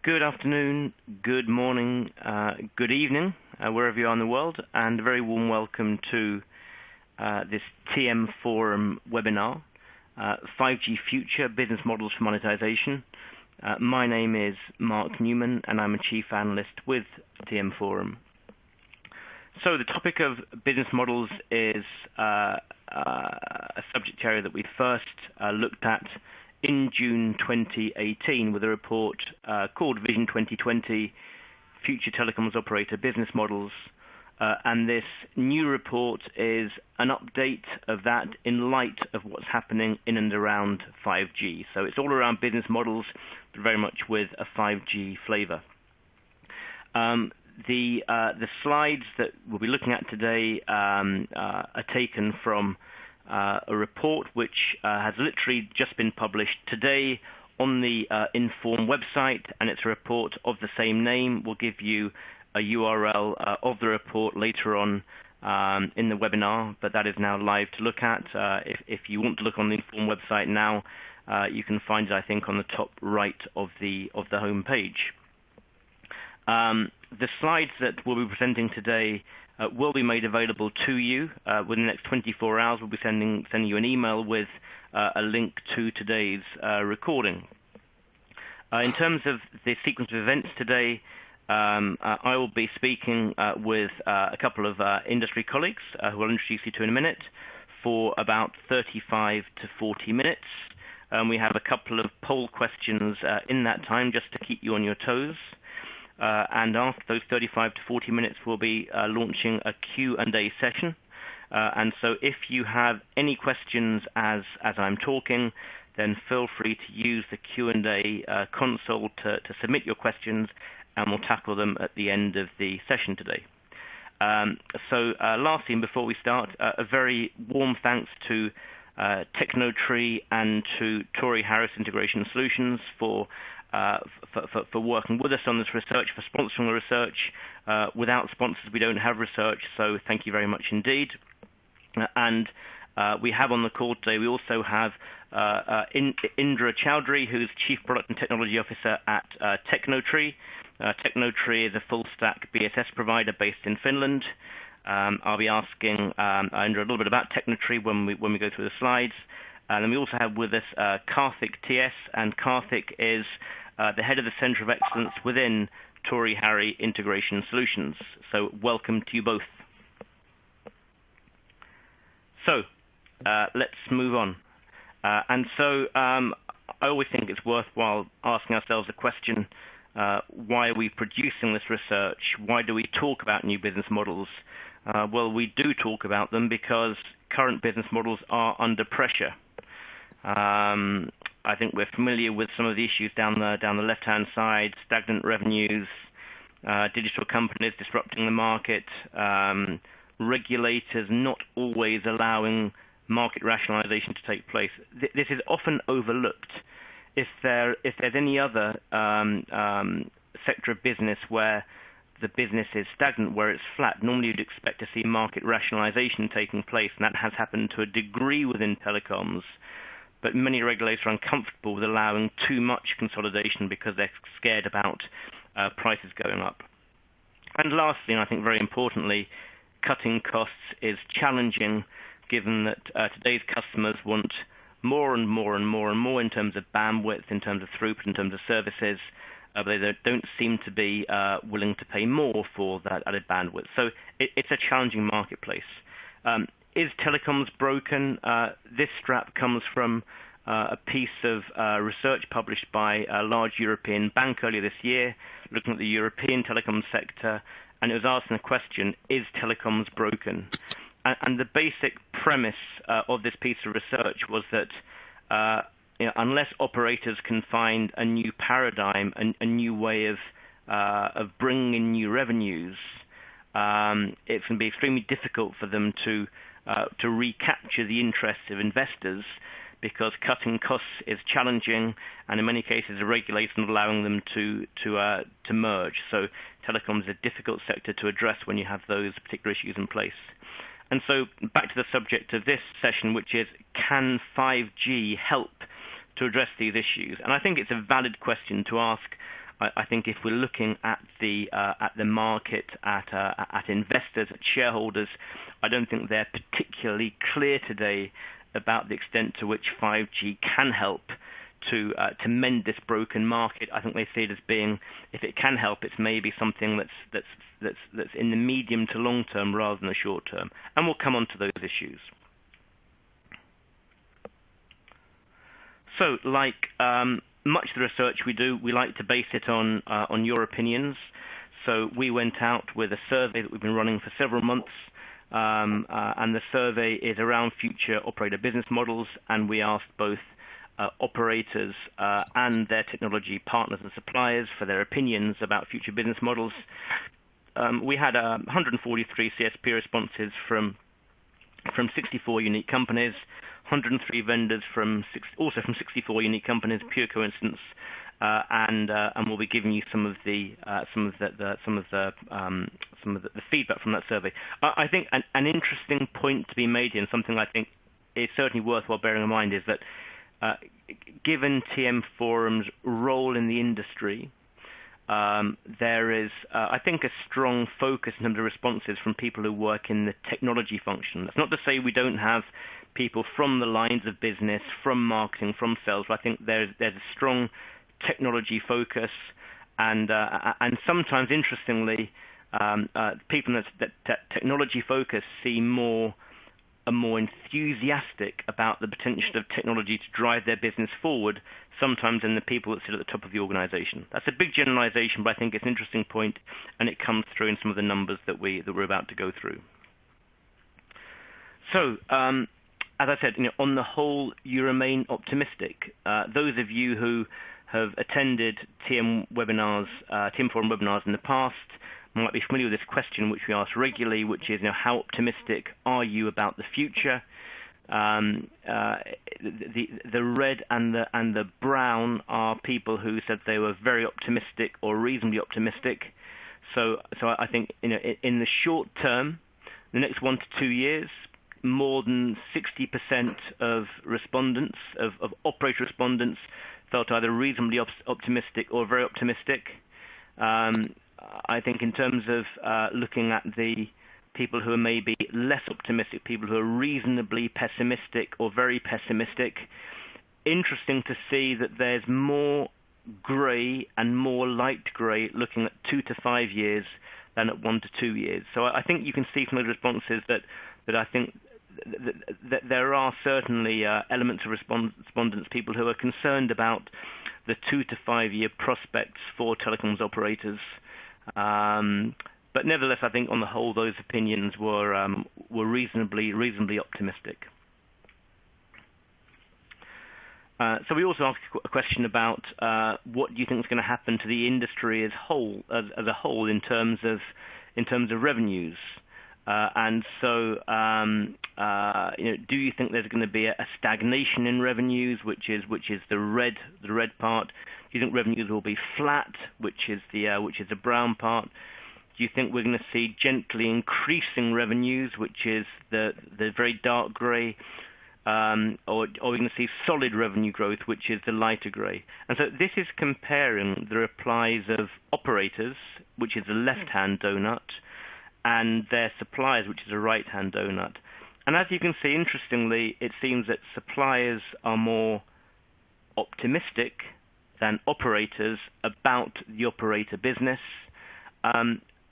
Good afternoon, good morning, good evening, wherever you are in the world, and a very warm welcome to this TM Forum webinar, 5G Future Business Models for Monetization. My name is Mark Newman, and I'm a Chief Analyst with TM Forum. So the topic of business models is a subject area that we first looked at in June 2018 with a report called Vision 2020 Future Telecoms Operator Business Models. And this new report is an update of that in light of what's happening in and around 5G. So it's all around business models, but very much with a 5G flavor. The slides that we'll be looking at today are taken from a report which has literally just been published today on the Inform website, and it's a report of the same name. We'll give you a URL of the report later on in the webinar, but that is now live to look at. If you want to look on the Inform website now, you can find it, I think, on the top right of the home page. The slides that we'll be presenting today will be made available to you within the next 24 hours. We'll be sending you an email with a link to today's recording. In terms of the sequence of events today, I will be speaking with a couple of industry colleagues who I'll introduce you to in a minute for about 35 to 40 minutes. We have a couple of poll questions in that time just to keep you on your toes. And after those 35 to 40 minutes, we'll be launching a Q&A session. And so if you have any questions as I'm talking, then feel free to use the Q&A console to submit your questions, and we'll tackle them at the end of the session today. So lastly, and before we start, a very warm thanks to Technotree and to Torry Harris Integration Solutions for working with us on this research, for sponsoring the research. Without sponsors, we don't have research, so thank you very much indeed. And we have on the call today, we also have Indra Chowdhury, who's Chief Product and Technology Officer at Technotree. Technotree is a full-stack BSS provider based in Finland. I'll be asking Indra a little bit about Technotree when we go through the slides. And then we also have with us Karthik TS, and Karthik is the head of the Center of Excellence within Torry Harris Integration Solutions. So welcome to you both. So let's move on. And so I always think it's worthwhile asking ourselves the question, why are we producing this research? Why do we talk about new business models? Well, we do talk about them because current business models are under pressure. I think we're familiar with some of the issues down the left-hand side: stagnant revenues, digital companies disrupting the market, regulators not always allowing market rationalization to take place. This is often overlooked. If there's any other sector of business where the business is stagnant, where it's flat, normally you'd expect to see market rationalization taking place, and that has happened to a degree within telecoms. But many regulators are uncomfortable with allowing too much consolidation because they're scared about prices going up. And lastly, and I think very importantly, cutting costs is challenging, given that today's customers want more and more and more and more in terms of bandwidth, in terms of throughput, in terms of services, but they don't seem to be willing to pay more for that added bandwidth. So it's a challenging marketplace. Is telecoms broken? This strap comes from a piece of research published by a large European bank earlier this year, looking at the European telecom sector, and it was asking the question, is telecoms broken? And the basic premise of this piece of research was that unless operators can find a new paradigm, a new way of bringing in new revenues, it's going to be extremely difficult for them to recapture the interest of investors, because cutting costs is challenging, and in many cases the regulator is not allowing them to merge. So telecoms is a difficult sector to address when you have those particular issues in place. And so back to the subject of this session, which is, can 5G help to address these issues? And I think it's a valid question to ask I think if we're looking at the market, at investors, at shareholders, I don't think they're particularly clear today about the extent to which 5G can help to mend this broken market. I think they see it as being, if it can help, it's maybe something that's in the medium to long term rather than the short term. And we'll come on to those issues. So, like much of the research we do, we like to base it on your opinions. So we went out with a survey that we've been running for several months, and the survey is around future operator business models, and we asked both operators and their technology partners and suppliers for their opinions about future business models. We had 143 CSP responses from 64 unique companies, 103 vendors also from 64 unique companies, pure coincidence, and we'll be giving you some of the feedback from that survey. I think an interesting point to be made here, and something I think is certainly worthwhile bearing in mind, is that given TM Forum's role in the industry, there is, I think, a strong focus in terms of responses from people who work in the technology function. That's not to say we don't have people from the lines of business, from marketing, from sales, but I think there's a strong technology focus, and sometimes, interestingly, people that technology focus are more enthusiastic about the potential of technology to drive their business forward, sometimes than the people that sit at the top of the organization. That's a big generalization, but I think it's an interesting point, and it comes through in some of the numbers that we're about to go through. So, as I said, on the whole, you remain optimistic. Those of you who have attended TM Forum webinars in the past might be familiar with this question, which we ask regularly, which is, how optimistic are you about the future? The red and the brown are people who said they were very optimistic or reasonably optimistic. So I think in the short term, the next 1 to 2 years, more than 60% of respondents, of operator respondents, felt either reasonably optimistic or very optimistic. I think in terms of looking at the people who are maybe less optimistic, people who are reasonably pessimistic or very pessimistic, interesting to see that there's more grey and more light grey looking at 2 to 5 years than at 1 to 2 years. So I think you can see from the responses that I think that there are certainly elements of respondents, people who are concerned about the 2 to 5 year prospects for telecoms operators. But nevertheless, I think on the whole, those opinions were reasonably optimistic. So we also asked a question about what do you think is going to happen to the industry as a whole in terms of revenues. And so, do you think there's going to be a stagnation in revenues, which is the red part? Do you think revenues will be flat, which is the brown part? Do you think we're going to see gently increasing revenues, which is the very dark grey? Or are we going to see solid revenue growth, which is the lighter grey? And so this is comparing the replies of operators, which is the left-hand donut, and their suppliers, which is a right-hand donut. And as you can see, interestingly, it seems that suppliers are more optimistic than operators about the operator business.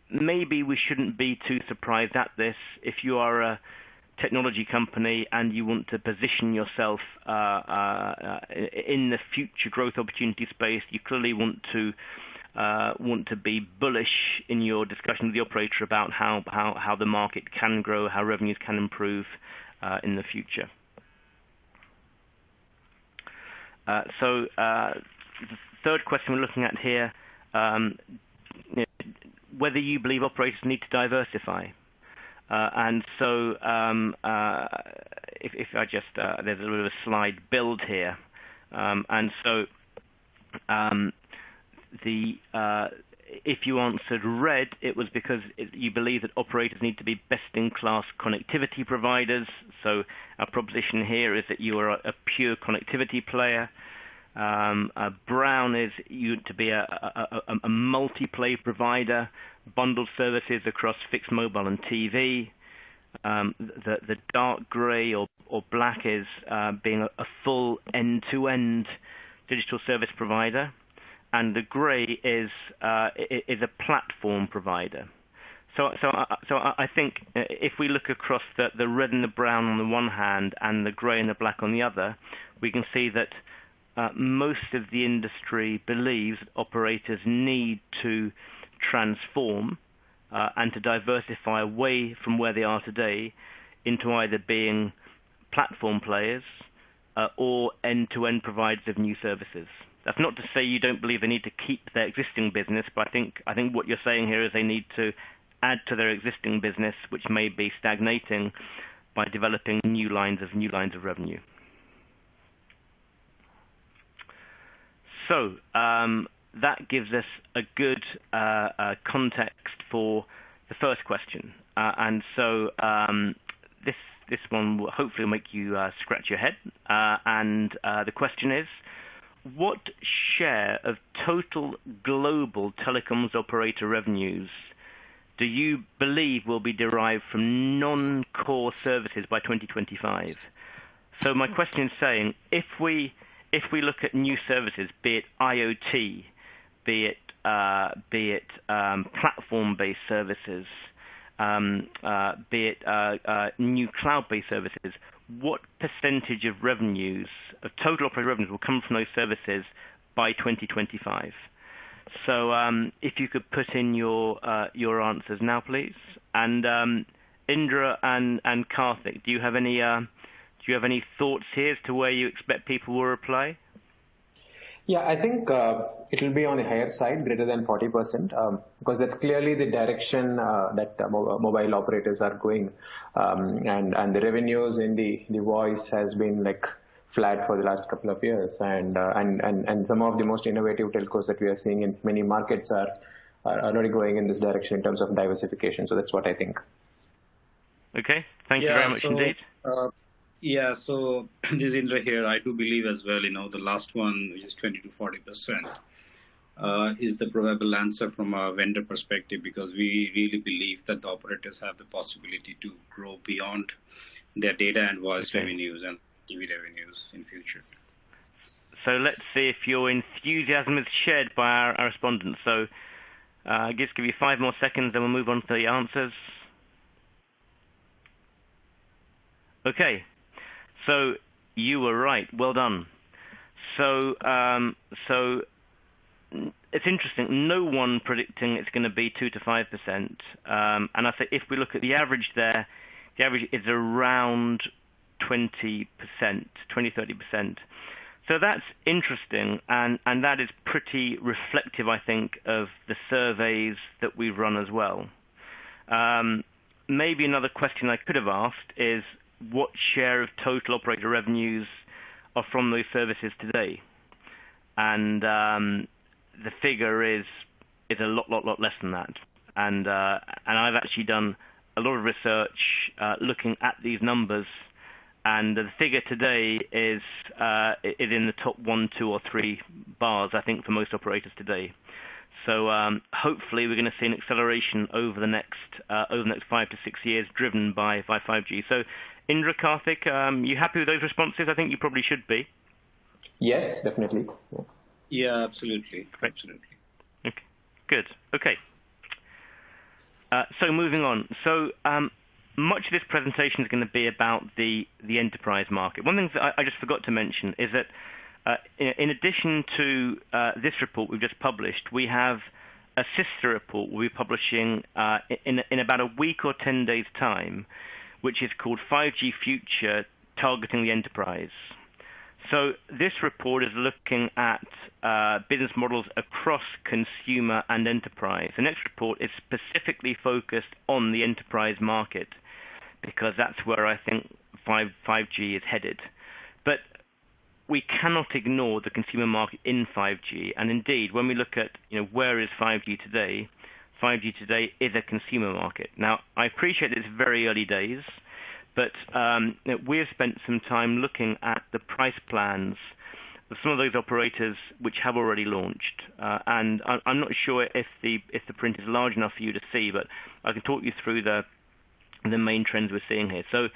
Maybe we shouldn't be too surprised at this. If you are a technology company and you want to position yourself in the future growth opportunity space, you clearly want to be bullish in your discussion with the operator about how the market can grow, how revenues can improve in the future. So the third question we're looking at here, whether you believe operators need to diversify. And so if I just, there's a little bit of a slide build here. And so if you answered red, it was because you believe that operators need to be best-in-class connectivity providers. So our proposition here is that you are a pure connectivity player. Brown is to be a multi-play provider, bundled services across fixed mobile and TV. The dark grey or black is being a full end-to-end digital service provider, and the grey is a platform provider. So I think if we look across the red and the brown on the one hand and the grey and the black on the other, we can see that most of the industry believes that operators need to transform and to diversify away from where they are today into either being platform players or end-to-end providers of new services. That's not to say you don't believe they need to keep their existing business, but I think what you're saying here is they need to add to their existing business, which may be stagnating, by developing new lines of revenue. So that gives us a good context for the first question, and so this one will hopefully make you scratch your head. And the question is, what share of total global telecoms operator revenues do you believe will be derived from non-core services by 2025? So my question is saying, if we look at new services, be it IoT, be it platform-based services, be it new cloud-based services, what percentage of revenues, of total operating revenues, will come from those services by 2025? So if you could put in your answers now, please. And Indra and Karthik, do you have any thoughts here as to where you expect people will reply? Yeah, I think it will be on the higher side, greater than 40%, because that's clearly the direction that mobile operators are going, and the revenues in the voice has been like flat for the last couple of years, and some of the most innovative telcos that we are seeing in many markets are already going in this direction in terms of diversification. So that's what I think. Okay, thank you very much indeed. Yeah, so this is Indra here. I do believe as well, the last one, which is 20 to 40%, is the probable answer from a vendor perspective, because we really believe that the operators have the possibility to grow beyond their data and voice revenues and TV revenues in future. So let's see if your enthusiasm is shared by our respondents. So I'll just give you 5 more seconds, then we'll move on to the answers. Okay. So you were right. Well done. So it's interesting. No one predicting it's going to be 2 to 5%. And I say if we look at the average there, the average is around 20%, 20-30%. So that's interesting, and that is pretty reflective, I think, of the surveys that we've run as well. Maybe another question I could have asked is, what share of total operator revenues are from those services today? And the figure is a lot less than that. And I've actually done a lot of research looking at these numbers, and the figure today is in the top 1, 2, or 3 bars, I think, for most operators today. So hopefully we're going to see an acceleration over the next 5 to 6 years, driven by 5G. So Indra, Karthik, you happy with those responses? I think you probably should be. Yes, definitely. Yeah, absolutely. Great. Absolutely. Okay, good. Okay. So moving on. So much of this presentation is going to be about the enterprise market. One thing that I just forgot to mention is that in addition to this report we've just published, we have a sister report we'll be publishing in about a week or 10 days' time, which is called 5G Future, Targeting the Enterprise. So this report is looking at business models across consumer and enterprise. The next report is specifically focused on the enterprise market, because that's where I think 5G is headed. But we cannot ignore the consumer market in 5G. And indeed, when we look at where is 5G today, 5G today is a consumer market. Now, I appreciate it's very early days, but we have spent some time looking at the price plans of some of those operators which have already launched. And I'm not sure if the print is large enough for you to see, but I can talk you through the main trends we're seeing here. So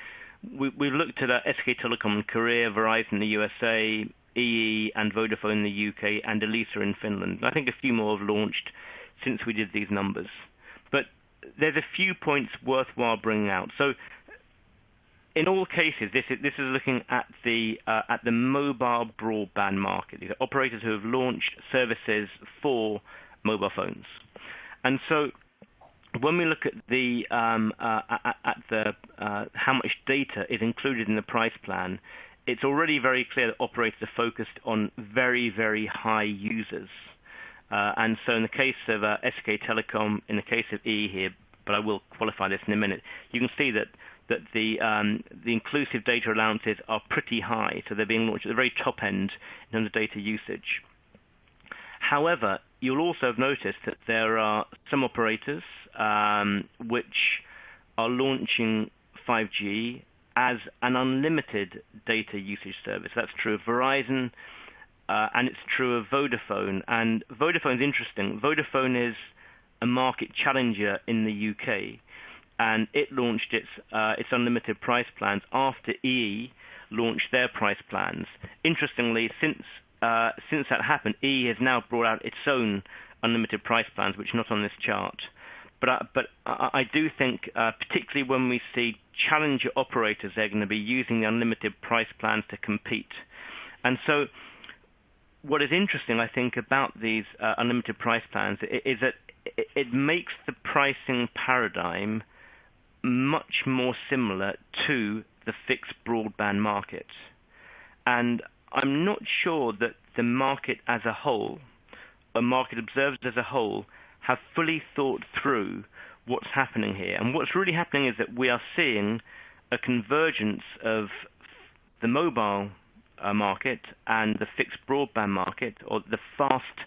we've looked at SK Telecom in Korea, Verizon in the USA, EE and Vodafone in the UK, and Elisa in Finland. I think a few more have launched since we did these numbers. But there's a few points worthwhile bringing out. So in all cases, this is looking at the mobile broadband market. These are operators who have launched services for mobile phones. And so when we look at the how much data is included in the price plan, it's already very clear that operators are focused on very, very high users. And so in the case of SK Telecom, in the case of EE here, but I will qualify this in a minute, you can see that the inclusive data allowances are pretty high, so they're being launched at the very top end in terms of data usage. However, you'll also have noticed that there are some operators which are launching 5G as an unlimited data usage service. That's true of Verizon, and it's true of Vodafone. And Vodafone's interesting. Vodafone is a market challenger in the UK, and it launched its unlimited price plans after EE launched their price plans. Interestingly, since that happened, EE has now brought out its own unlimited price plans, which are not on this chart. But I do think, particularly when we see challenger operators, they're going to be using the unlimited price plans to compete. And so what is interesting, I think, about these unlimited price plans is that it makes the pricing paradigm much more similar to the fixed broadband market. And I'm not sure that the market as a whole, or market observers as a whole, have fully thought through what's happening here. And what's really happening is that we are seeing a convergence of the mobile market and the fixed broadband market, or the fast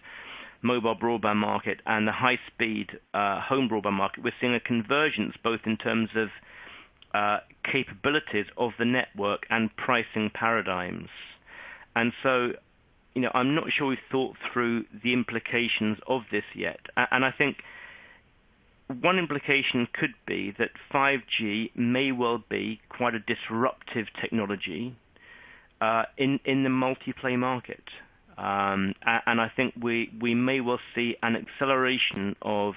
mobile broadband market and the high-speed home broadband market. We're seeing a convergence both in terms of capabilities of the network and pricing paradigms. And so, I'm not sure we've thought through the implications of this yet. And I think one implication could be that 5G may well be quite a disruptive technology in the multiplay market. And I think we may well see an acceleration of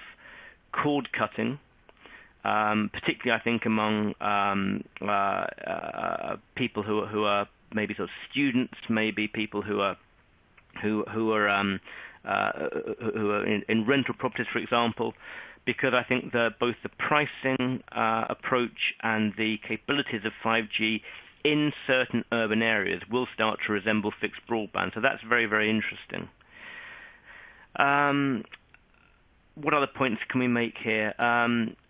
cord cutting, particularly I think among people who are maybe sort of students, maybe people who are in rental properties, for example, because I think that both the pricing approach and the capabilities of 5G in certain urban areas will start to resemble fixed broadband. So that's very, very interesting. What other points can we make here?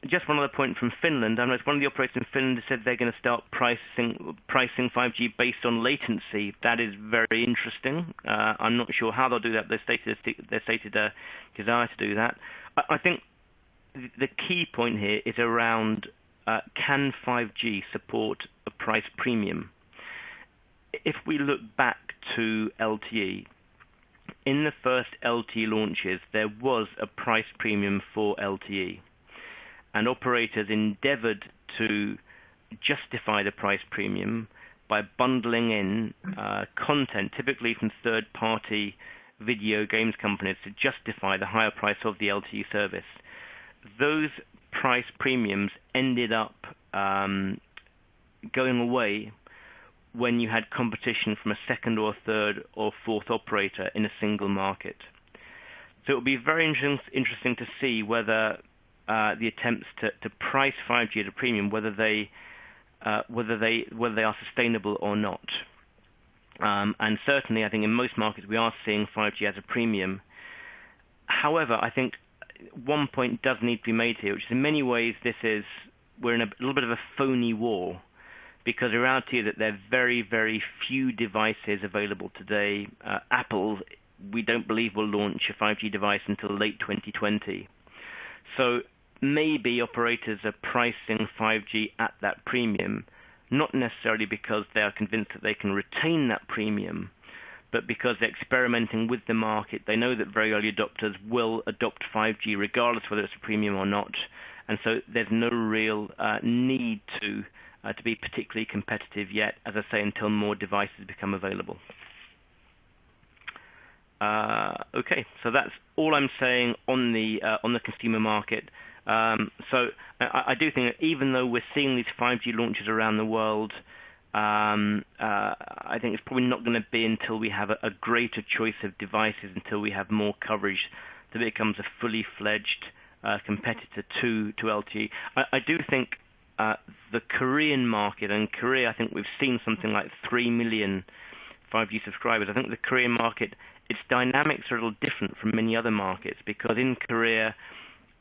Just one other point from Finland. I noticed one of the operators in Finland said they're going to start pricing 5G based on latency. That is very interesting. I'm not sure how they'll do that. They stated a desire to do that. I think the key point here is around can 5G support a price premium? If we look back to LTE, in the first LTE launches, there was a price premium for LTE, and operators endeavored to justify the price premium by bundling in content, typically from third-party video games companies, to justify the higher price of the LTE service. Those price premiums ended up going away when you had competition from a second or third or fourth operator in a single market. So it will be very interesting to see whether the attempts to price 5G at a premium, whether they are sustainable or not. And certainly, I think in most markets we are seeing 5G as a premium. However, I think one point does need to be made here, which is in many ways we're in a little bit of a phony war, because the reality is that there are very, very few devices available today. Apple, we don't believe, will launch a 5G device until late 2020. So maybe operators are pricing 5G at that premium, not necessarily because they are convinced that they can retain that premium, but because they're experimenting with the market, they know that very early adopters will adopt 5G regardless whether it's a premium or not, and so there's no real need to be particularly competitive yet, as I say, until more devices become available. Okay, so that's all I'm saying on the consumer market. So I do think that even though we're seeing these 5G launches around the world, I think it's probably not going to be until we have a greater choice of devices, until we have more coverage, that it becomes a fully fledged competitor to LTE. I do think the Korean market, and Korea, I think we've seen something like 3 million 5G subscribers. I think the Korean market, its dynamics are a little different from many other markets, because in Korea,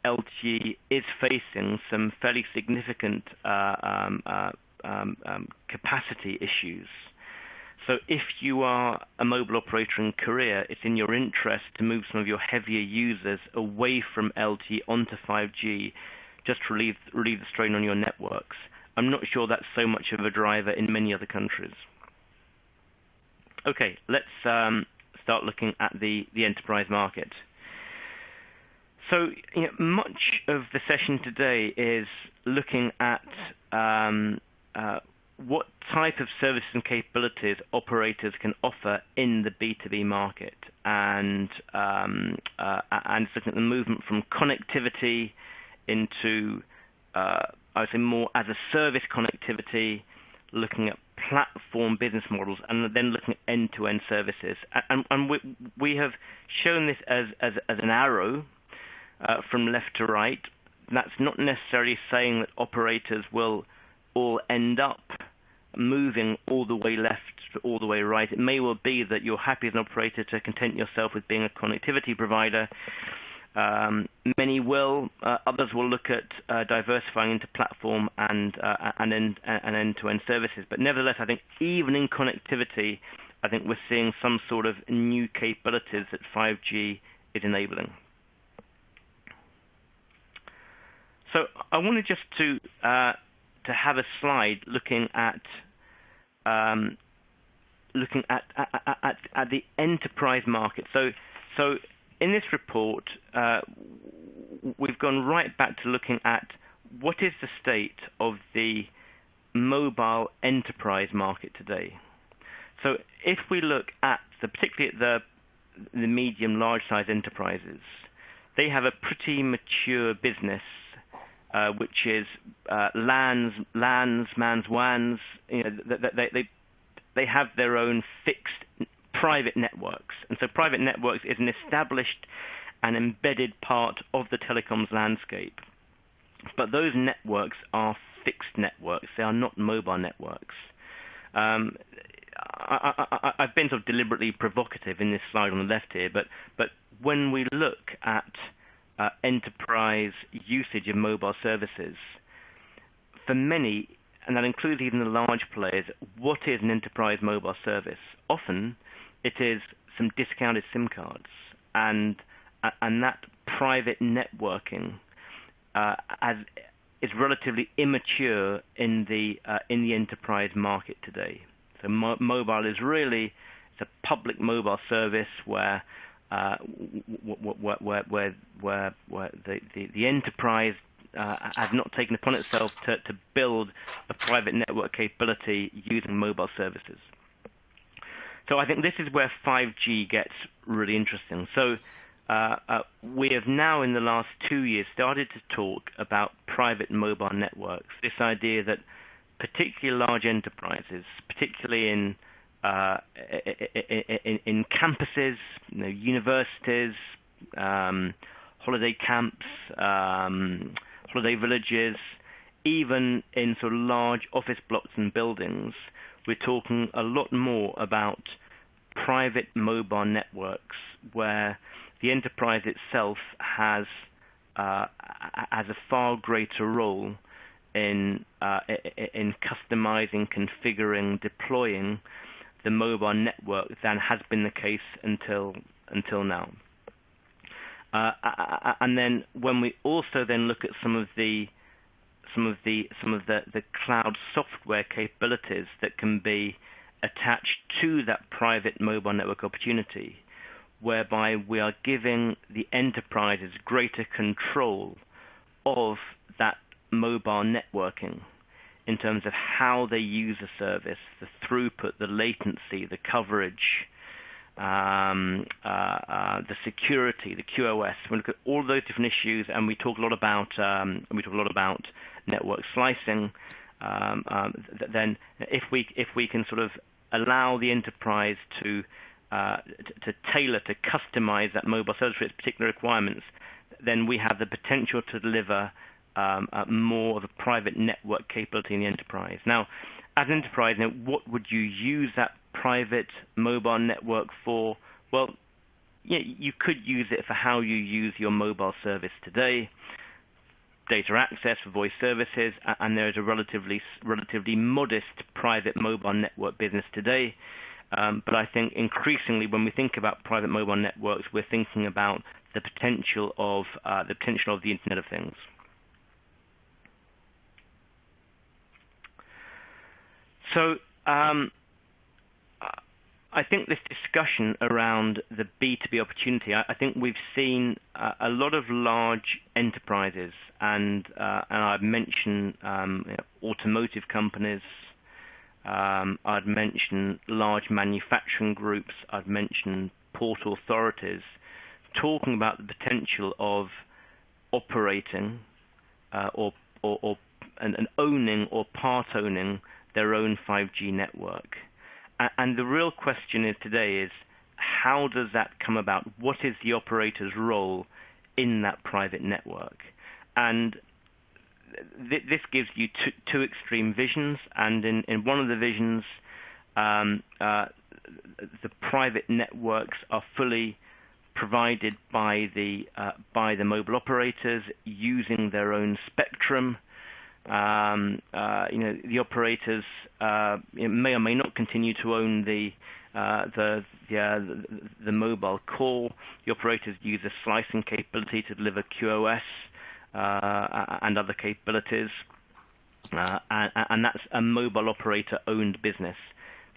LTE is facing some fairly significant capacity issues. So if you are a mobile operator in Korea, it's in your interest to move some of your heavier users away from LTE onto 5G, just to relieve the strain on your networks. I'm not sure that's so much of a driver in many other countries. Okay, let's start looking at the enterprise market. So much of the session today is looking at what type of services and capabilities operators can offer in the B2B market, and it's looking at the movement from connectivity into, I would say, more as a service connectivity, looking at platform business models, and then looking at end-to-end services. And we have shown this as an arrow from left to right. That's not necessarily saying that operators will all end up moving all the way left to all the way right. It may well be that you're happy as an operator to content yourself with being a connectivity provider. Many will. Others will look at diversifying into platform and end-to-end services. But nevertheless, I think even in connectivity, I think we're seeing some sort of new capabilities that 5G is enabling. So I wanted just to have a slide looking at the enterprise market. So in this report, we've gone right back to looking at what is the state of the mobile enterprise market today. So if we look at particularly at the medium, large size enterprises, they have a pretty mature business, which is LANs, MANs, WANs. They have their own fixed private networks, and so private networks is an established and embedded part of the telecoms landscape. But those networks are fixed networks; they are not mobile networks. I've been sort of deliberately provocative in this slide on the left here, but when we look at enterprise usage of mobile services, for many, and that includes even the large players, what is an enterprise mobile service? Often it is some discounted SIM cards, and that private networking is relatively immature in the enterprise market today. So mobile is really a public mobile service where the enterprise has not taken upon itself to build a private network capability using mobile services. So I think this is where 5G gets really interesting. So we have now in the last 2 years started to talk about private mobile networks, this idea that particularly large enterprises, particularly in campuses, universities, holiday camps, holiday villages, even in sort of large office blocks and buildings, we're talking a lot more about private mobile networks where the enterprise itself has a far greater role in customizing, configuring, deploying the mobile network than has been the case until now. And then when we also then look at some of the cloud software capabilities that can be attached to that private mobile network opportunity, whereby we are giving the enterprises greater control of that mobile networking in terms of how they use the service, the throughput, the latency, the coverage, the security, the QoS. We look at all those different issues, and we talk a lot about network slicing. Then, if we can sort of allow the enterprise to tailor, to customize that mobile service for its particular requirements, then we have the potential to deliver more of a private network capability in the enterprise. Now, as an enterprise, what would you use that private mobile network for? Well, yeah, you could use it for how you use your mobile service today, data access for voice services, and there is a relatively modest private mobile network business today. But I think increasingly, when we think about private mobile networks, we're thinking about the potential of the Internet of Things. So I think this discussion around the B2B opportunity, I think we've seen a lot of large enterprises, and I've mentioned automotive companies, I'd mention large manufacturing groups, I'd mention port authorities, talking about the potential of operating and owning or part owning their own 5G network. And the real question today is, how does that come about? What is the operator's role in that private network? And this gives you two extreme visions. And in one of the visions, the private networks are fully provided by the mobile operators using their own spectrum. The operators may or may not continue to own the mobile core. The operators use a slicing capability to deliver QoS and other capabilities, and that's a mobile operator-owned business.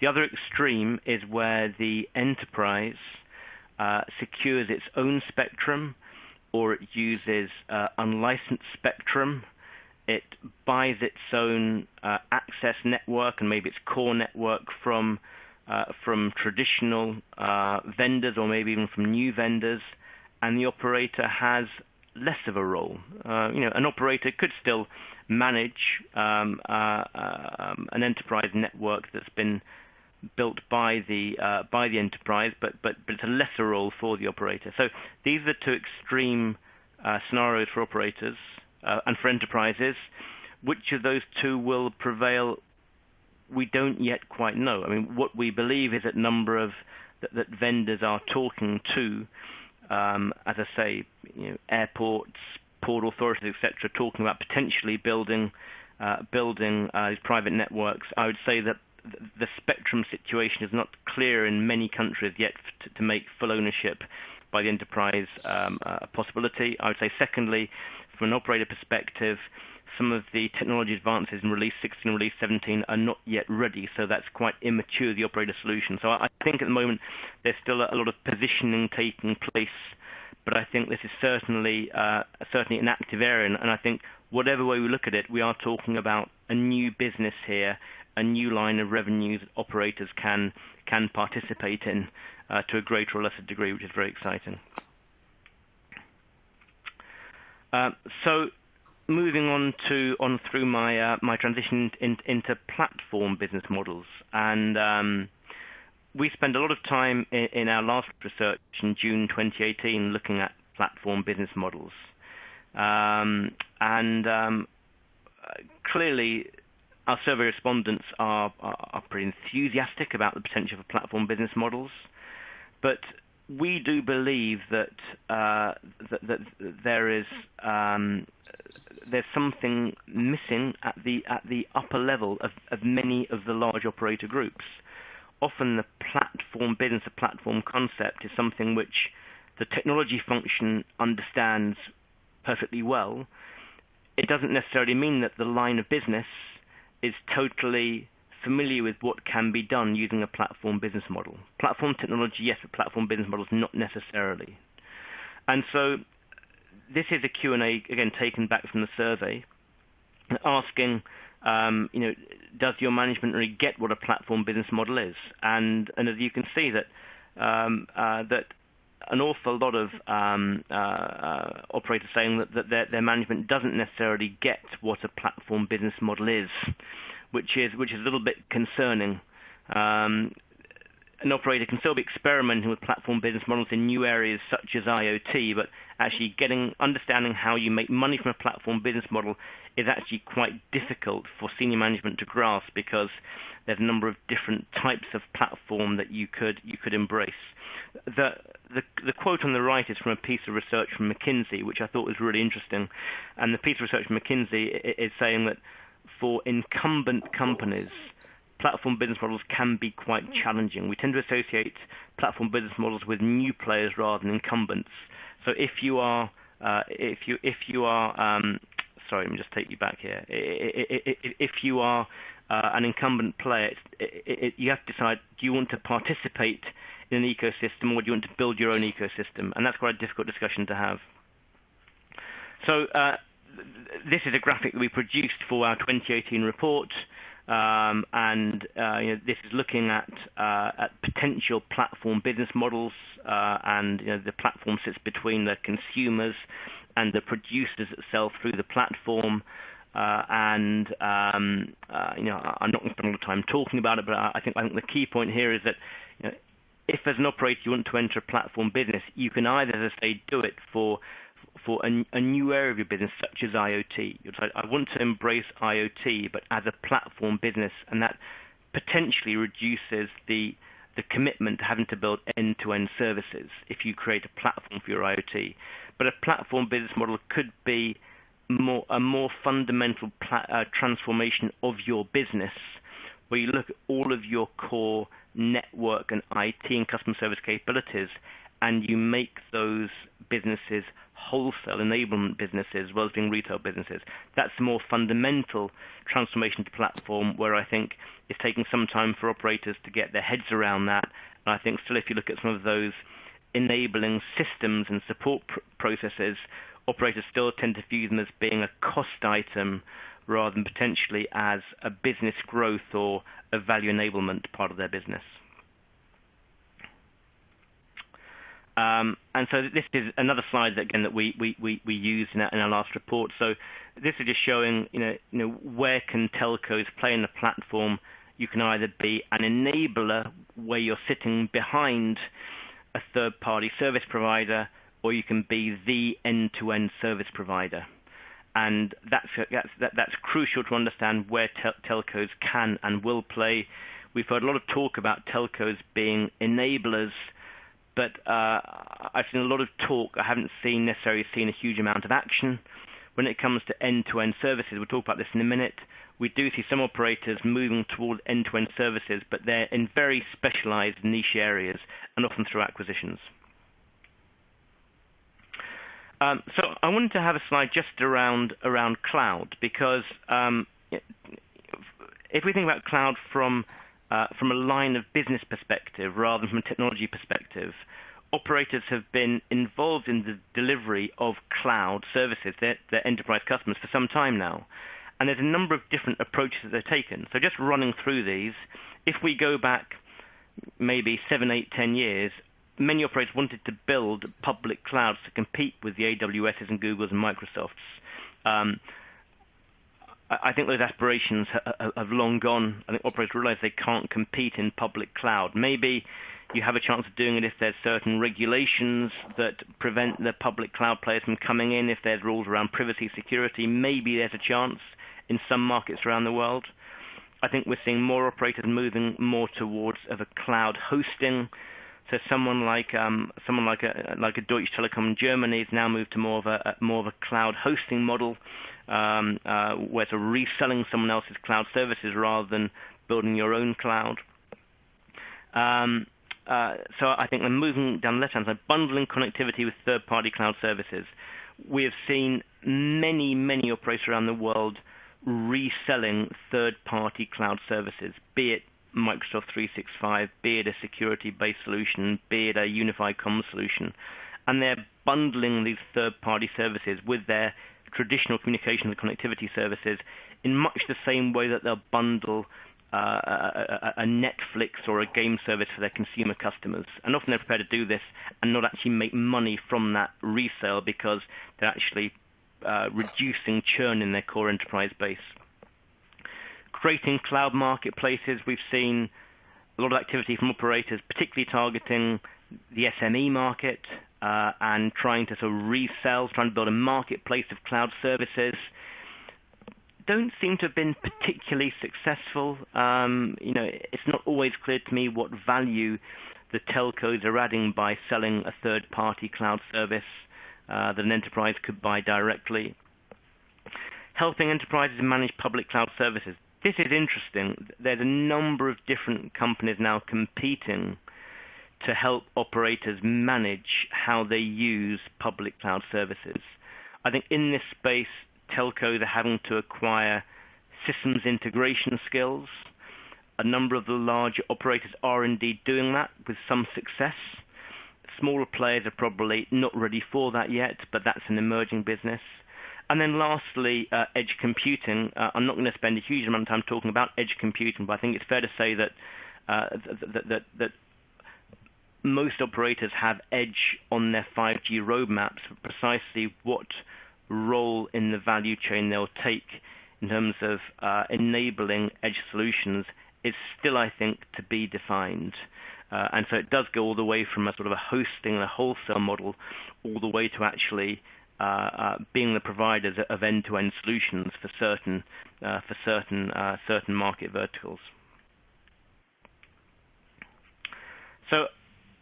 The other extreme is where the enterprise secures its own spectrum, or it uses unlicensed spectrum. It buys its own access network and maybe its core network from traditional vendors, or maybe even from new vendors, and the operator has less of a role. An operator could still manage an enterprise network that's been built by the enterprise, but it's a lesser role for the operator. So these are the two extreme scenarios for operators. And for enterprises, which of those two will prevail, we don't yet quite know. I mean, what we believe is that that vendors are talking to, as I say, airports, port authorities, etc., talking about potentially building these private networks. I would say that the spectrum situation is not clear in many countries yet to make full ownership by the enterprise a possibility. I would say, secondly, from an operator perspective, some of the technology advances in Release 16 and Release 17 are not yet ready, so that's quite immature, the operator solution. So I think at the moment there's still a lot of positioning taking place, but I think this is certainly an active area, and I think whatever way we look at it, we are talking about a new business here, a new line of revenues that operators can participate in to a greater or lesser degree, which is very exciting. So moving on through my transition into platform business models, and we spent a lot of time in our last research in June 2018 looking at platform business models, and clearly our survey respondents are pretty enthusiastic about the potential for platform business models, but we do believe that there's something missing at the upper level of many of the large operator groups. Often the platform business, the platform concept, is something which the technology function understands perfectly well. It doesn't necessarily mean that the line of business is totally familiar with what can be done using a platform business model. Platform technology, yes, but platform business models not necessarily. And so this is a Q&A, again, taken back from the survey, asking, does your management really get what a platform business model is? And as you can see that that an awful lot of operators saying that their management doesn't necessarily get what a platform business model is, which is a little bit concerning. An operator can still be experimenting with platform business models in new areas such as IoT, but actually understanding how you make money from a platform business model is actually quite difficult for senior management to grasp, because there's a number of different types of platform that you could embrace. The quote on the right is from a piece of research from McKinsey, which I thought was really interesting. And the piece of research from McKinsey is saying that for incumbent companies, platform business models can be quite challenging. We tend to associate platform business models with new players rather than incumbents. So if you are, sorry, let me just take you back here. If you are an incumbent player, you have to decide: do you want to participate in an ecosystem, or do you want to build your own ecosystem? And that's quite a difficult discussion to have. So this is a graphic that we produced for our 2018 report. This is looking at potential platform business models, and the platform sits between the consumers and the producers that sell through the platform. I'm not going to spend a lot of time talking about it, but I think the key point here is that if as an operator you want to enter a platform business, you can either, as I say, do it for a new area of your business, such as IoT. You decide, I want to embrace IoT, but as a platform business, and that potentially reduces the commitment to having to build end-to-end services if you create a platform for your IoT. But a platform business model could be a more fundamental transformation of your business, where you look at all of your core network and IT and customer service capabilities, and you make those businesses wholesale enablement businesses as well as being retail businesses. That's a more fundamental transformation to platform, where I think it's taking some time for operators to get their heads around that. And I think still, if you look at some of those enabling systems and support processes, operators still tend to view them as being a cost item rather than potentially as a business growth or a value enablement part of their business. And so this is another slide that, again, that we used in our last report. So this is just showing where can telcos play in the platform. You can either be an enabler, where you're sitting behind a third-party service provider, or you can be the end-to-end service provider. And that's crucial to understand where telcos can and will play. We've heard a lot of talk about telcos being enablers, but I've seen a lot of talk. I haven't necessarily seen a huge amount of action. When it comes to end-to-end services, we'll talk about this in a minute, we do see some operators moving toward end-to-end services, but they're in very specialized niche areas and often through acquisitions. So I wanted to have a slide just around cloud, because if we think about cloud from a line of business perspective rather than from a technology perspective, operators have been involved in the delivery of cloud services, their enterprise customers, for some time now. And there's a number of different approaches that they've taken. So just running through these, if we go back maybe 7, 8, 10 years, many operators wanted to build public clouds to compete with the AWSs and Googles and Microsofts. I think those aspirations have long gone. I think operators realize they can't compete in public cloud. Maybe you have a chance of doing it if there's certain regulations that prevent the public cloud players from coming in, if there's rules around privacy, security. Maybe there's a chance in some markets around the world. I think we're seeing more operators moving more towards of a cloud hosting. So someone like a Deutsche Telekom in Germany has now moved to more of a cloud hosting model, where they're reselling someone else's cloud services rather than building your own cloud. So I think they're moving down the left-hand side, bundling connectivity with third-party cloud services. We have seen many operators around the world reselling third-party cloud services, be it Microsoft 365, be it a security-based solution, be it a unified comms solution, and they're bundling these third-party services with their traditional communication and connectivity services in much the same way that they'll bundle a Netflix or a game service for their consumer customers. And often they're prepared to do this and not actually make money from that resale because they're actually reducing churn in their core enterprise base. Creating cloud marketplaces, we've seen a lot of activity from operators, particularly targeting the SME market and trying to sort of resell, trying to build a marketplace of cloud services. Don't seem to have been particularly successful. It's not always clear to me what value the telcos are adding by selling a third-party cloud service that an enterprise could buy directly. Helping enterprises manage public cloud services. This is interesting. There's a number of different companies now competing to help operators manage how they use public cloud services. I think in this space, telcos are having to acquire systems integration skills. A number of the larger operators are indeed doing that with some success. Smaller players are probably not ready for that yet, but that's an emerging business. And then lastly, edge computing. I'm not going to spend a huge amount of time talking about edge computing, but I think it's fair to say that that most operators have edge on their 5G roadmaps for precisely what role in the value chain they'll take in terms of enabling edge solutions is still, I think, to be defined. And so it does go all the way from a sort of a hosting and a wholesale model all the way to actually being the providers of end-to-end solutions for certain market verticals. So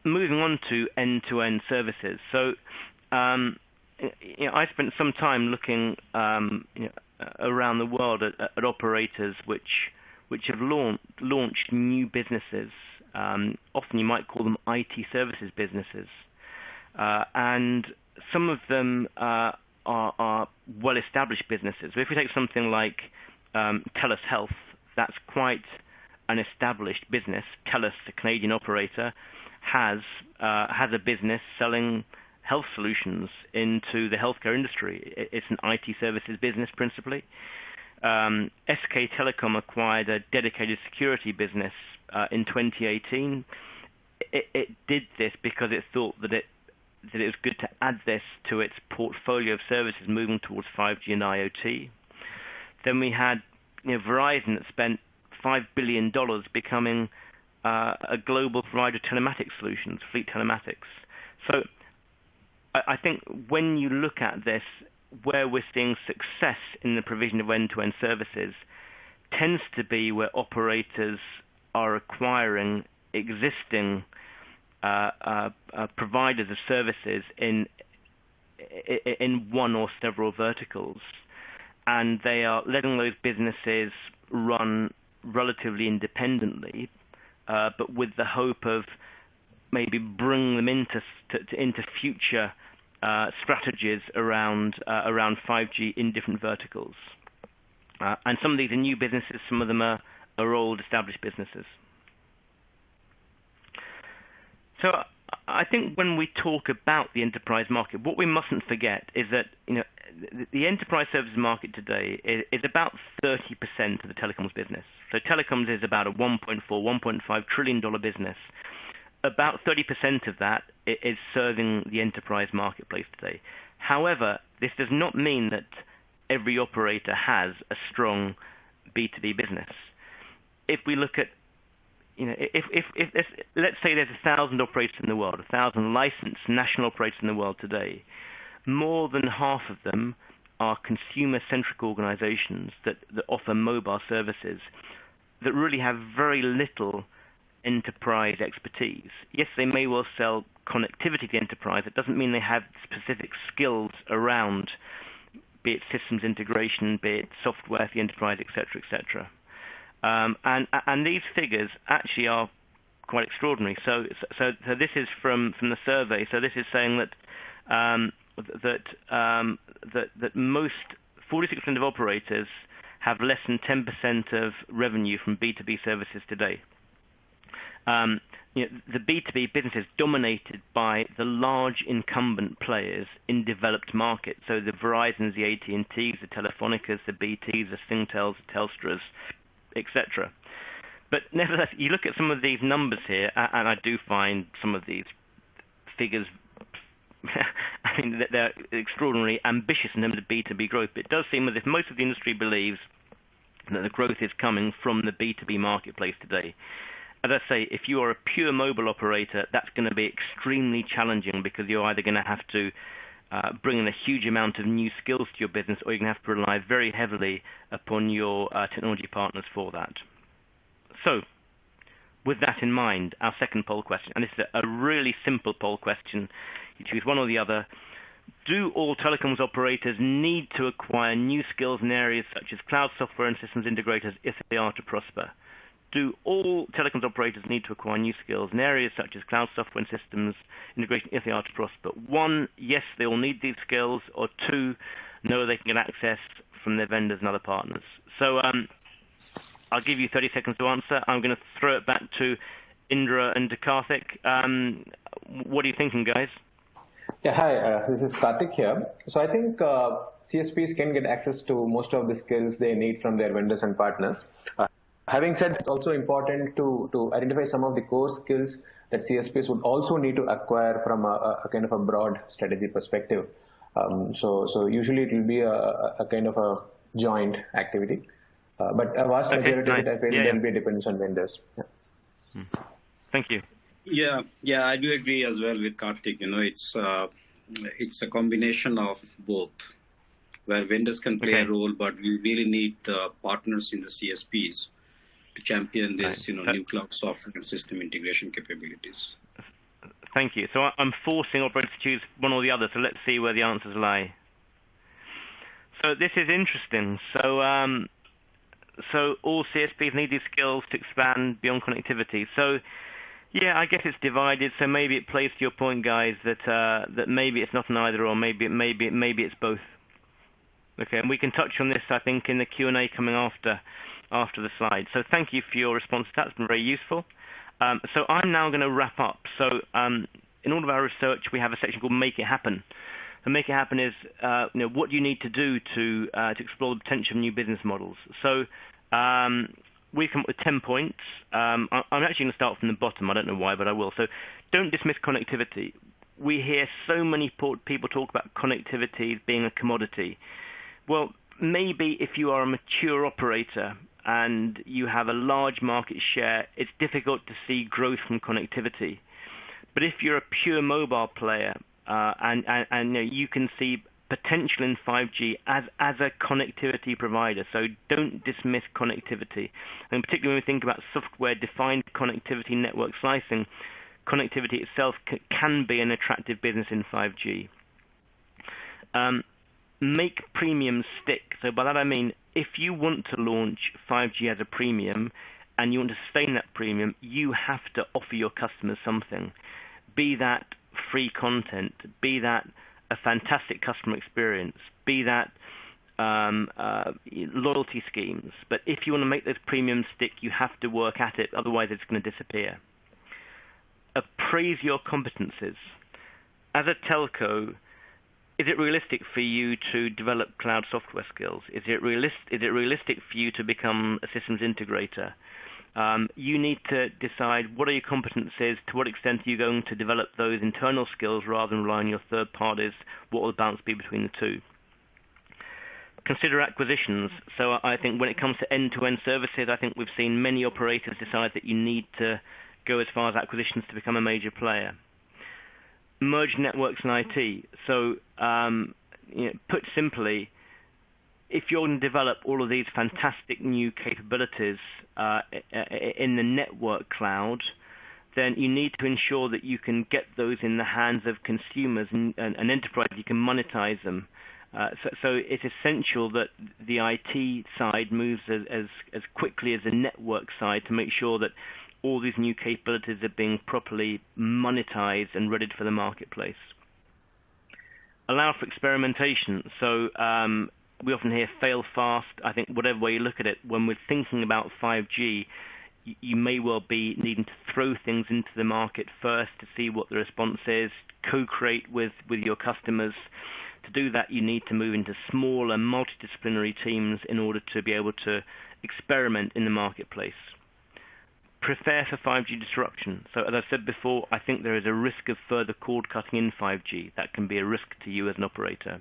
moving on to end-to-end services. So I spent some time looking around the world at operators which have launched new businesses. Often you might call them IT services businesses, and some of them are well-established businesses. If we take something like TELUS Health, that's quite an established business. TELUS, the Canadian operator, has a business selling health solutions into the healthcare industry. It's an IT services business principally. SK Telecom acquired a dedicated security business in 2018. It did this because it thought that it was good to add this to its portfolio of services moving towards 5G and IoT. Then we had Verizon that spent $5 billion becoming a global provider of telematics solutions, fleet telematics. So I think when you look at this, where we're seeing success in the provision of end-to-end services tends to be where operators are acquiring existing providers of services in one or several verticals, and they are letting those businesses run relatively independently, but with the hope of maybe bringing them into future strategies around 5G in different verticals. And some of these are new businesses, some of them are old established businesses. So I think when we talk about the enterprise market, what we mustn't forget is that the enterprise services market today is about 30% of the telecoms business. So telecoms is about a $1.5 trillion business. About 30% of that is serving the enterprise marketplace today. However, this does not mean that every operator has a strong B2B business. If we look at, if let's say there's 1,000 operators in the world, 1,000 licensed national operators in the world today, more than half of them are consumer-centric organizations that offer mobile services that really have very little enterprise expertise. Yes, they may well sell connectivity to the enterprise. It doesn't mean they have specific skills around, be it systems integration, be it software for the enterprise, etc., etc. And these figures actually are quite extraordinary. So this is from the survey. So this is saying that most 46% of operators have less than 10% of revenue from B2B services today. The B2B business is dominated by the large incumbent players in developed markets. So the Verizons, the AT&Ts, the Telefonicas, the BTs, the Singtels, the Telstras, etc. But nevertheless, you look at some of these numbers here, and I do find some of these figures, I mean, they're extraordinarily ambitious in terms of B2B growth. But it does seem as if most of the industry believes that the growth is coming from the B2B marketplace today. As I say, if you are a pure mobile operator, that's going to be extremely challenging because you're either going to have to bring in a huge amount of new skills to your business, or you're going to have to rely very heavily upon your technology partners for that. So, with that in mind, our second poll question, and this is a really simple poll question. You choose one or the other. Do all telecoms operators need to acquire new skills in areas such as cloud software and systems integrators if they are to prosper? Do all telecoms operators need to acquire new skills in areas such as cloud software and systems integration if they are to prosper? 1, yes, they all need these skills, or 2, no, they can get access from their vendors and other partners. So I'll give you 30 seconds to answer. I'm going to throw it back to Indra and to Karthik. What are you thinking, guys? Yeah, hi, this is Karthik here. So I think CSPs can get access to most of the skills they need from their vendors and partners. Having said, it's also important to identify some of the core skills that CSPs would also need to acquire from a kind of a broad strategy perspective. So usually it will be a kind of a joint activity. But a vast majority of it, I feel, there'll be dependence on vendors. Yeah. Thank you. Yeah, I do agree as well with Karthik. It's a combination of both, where vendors can play a role, but we really need partners in the CSPs to champion this, new cloud software and system integration capabilities. Thank you. So I'm forcing operators to choose one or the other. So let's see where the answers lie. So this is interesting. So all CSPs need these skills to expand beyond connectivity. So yeah, I guess it's divided. So maybe it plays to your point, guys, that maybe it's not an either or, maybe it's both. Okay, and we can touch on this, I think, in the Q&A coming after the slide. So thank you for your response. That's been very useful. So I'm now going to wrap up. So in all of our research, we have a section called Make It Happen. And Make It Happen is, what do you need to do to explore the potential of new business models? So we come up with 10 points. I'm actually going to start from the bottom. I don't know why, but I will. So don't dismiss connectivity. We hear so many people talk about connectivity being a commodity. Well, maybe if you are a mature operator and you have a large market share, it's difficult to see growth from connectivity. But if you're a pure mobile player and you can see potential in 5G as a connectivity provider, so don't dismiss connectivity. And particularly when we think about software-defined connectivity network slicing, connectivity itself can be an attractive business in 5G. Make premiums stick. So by that I mean, if you want to launch 5G as a premium and you want to sustain that premium, you have to offer your customers something. Be that free content, be that a fantastic customer experience, be that loyalty schemes. But if you want to make those premiums stick, you have to work at it, otherwise it's going to disappear. Appraise your competencies. As a telco, is it realistic for you to develop cloud software skills? Is it realistic for you to become a systems integrator? You need to decide what are your competencies, to what extent are you going to develop those internal skills rather than rely on your third parties, what will the balance be between the two? Consider acquisitions. So I think when it comes to end-to-end services, I think we've seen many operators decide that you need to go as far as acquisitions to become a major player. Merge networks and IT. So put simply, if you're going to develop all of these fantastic new capabilities in the network cloud, then you need to ensure that you can get those in the hands of consumers and enterprise. You can monetize them. So it's essential that the IT side moves as quickly as the network side to make sure that all these new capabilities are being properly monetized and readied for the marketplace. Allow for experimentation. So we often hear fail fast. I think whatever way you look at it, when we're thinking about 5G, you may well be needing to throw things into the market first to see what the response is, co-create with your customers. To do that, you need to move into smaller multidisciplinary teams in order to be able to experiment in the marketplace. Prepare for 5G disruption. So as I said before, I think there is a risk of further cord cutting in 5G. That can be a risk to you as an operator.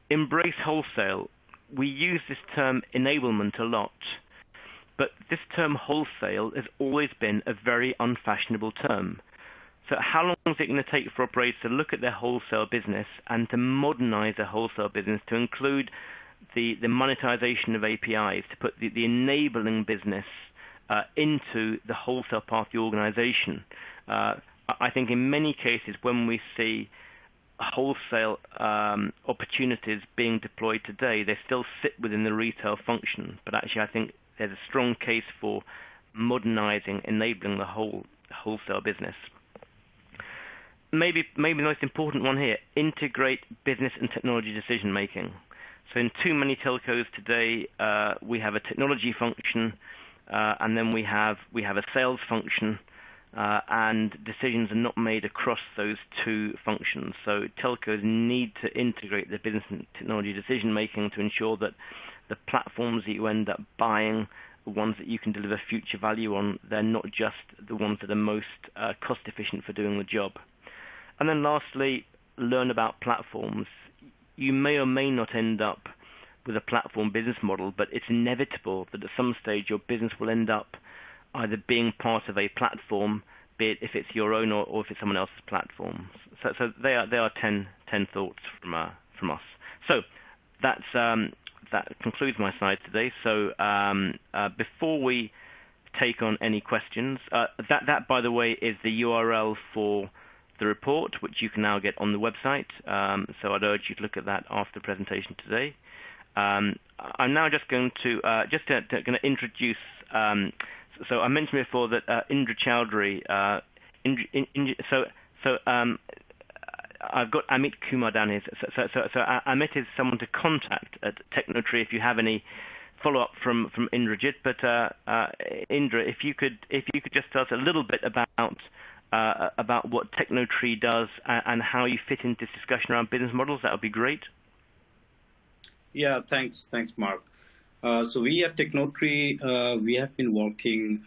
Embrace wholesale. We use this term enablement a lot, but this term wholesale has always been a very unfashionable term. So how long is it going to take for operators to look at their wholesale business and to modernize their wholesale business to include the monetization of APIs, to put the enabling business into the wholesale part of the organization? I think in many cases when we see wholesale opportunities being deployed today, they still sit within the retail function. But actually I think there's a strong case for modernizing, enabling the wholesale business. Maybe the most important one here, integrate business and technology decision making. So in too many telcos today, we have a technology function, and then we have a sales function, and decisions are not made across those two functions. So telcos need to integrate the business and technology decision making to ensure that the platforms that you end up buying, the ones that you can deliver future value on, they're not just the ones that are most cost efficient for doing the job. And then lastly, learn about platforms. You may or may not end up with a platform business model, but it's inevitable that at some stage your business will end up either being part of a platform, be it if it's your own or if it's someone else's platform. So they are 10 thoughts from us. So that concludes my slides today. So before we take on any questions, that by the way is the URL for the report, which you can now get on the website. So I'd urge you to look at that after the presentation today. I'm now just going to introduce. So I mentioned before that Indra Chowdhury. I've got Amit Kumar down here. So Amit is someone to contact at Technotree if you have any follow-up from Indrajit. But Indra, if you could just tell us a little bit about what Technotree does and how you fit into this discussion around business models, that would be great. Yeah, thanks, Mark. So we at Technotree, we have been working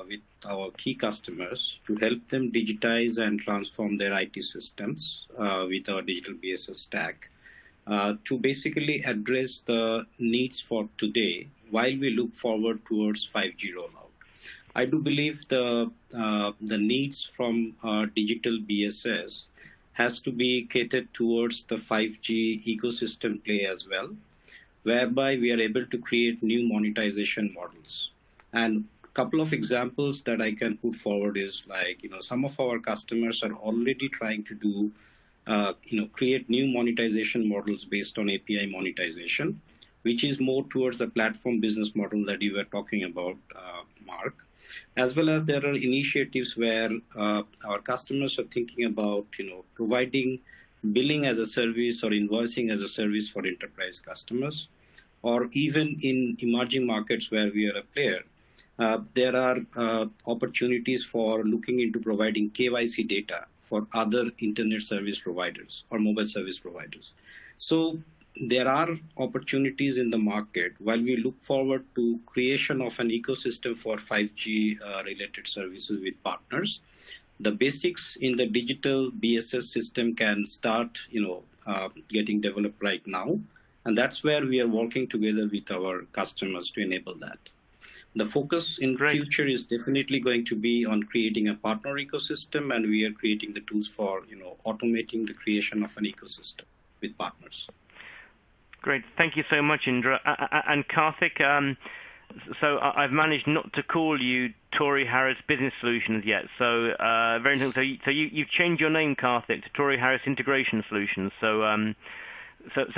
with our key customers to help them digitize and transform their IT systems with our digital BSS stack to basically address the needs for today while we look forward towards 5G rollout. I do believe the needs from digital BSS has to be catered towards the 5G ecosystem play as well, whereby we are able to create new monetization models. And a couple of examples that I can put forward is like, some of our customers are already trying to do, create new monetization models based on API monetization, which is more towards the platform business model that you were talking about, Mark. As well as there are initiatives where our customers are thinking about, providing billing as a service or invoicing as a service for enterprise customers, or even in emerging markets where we are a player. There are opportunities for looking into providing KYC data for other internet service providers or mobile service providers. So there are opportunities in the market while we look forward to creation of an ecosystem for 5G related services with partners. The basics in the digital BSS system can start, getting developed right now. And that's where we are working together with our customers to enable that. The focus in the future is definitely going to be on creating a partner ecosystem, and we are creating the tools for, automating the creation of an ecosystem with partners. Great. Thank you so much, Indra. And Karthik, so I've managed not to call you Torry Harris Business Solutions yet. So very interesting. So you've changed your name, Karthik, to Torry Harris Integration Solutions. So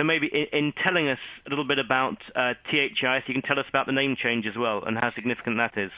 maybe in telling us a little bit about THIS, you can tell us about the name change as well and how significant that is.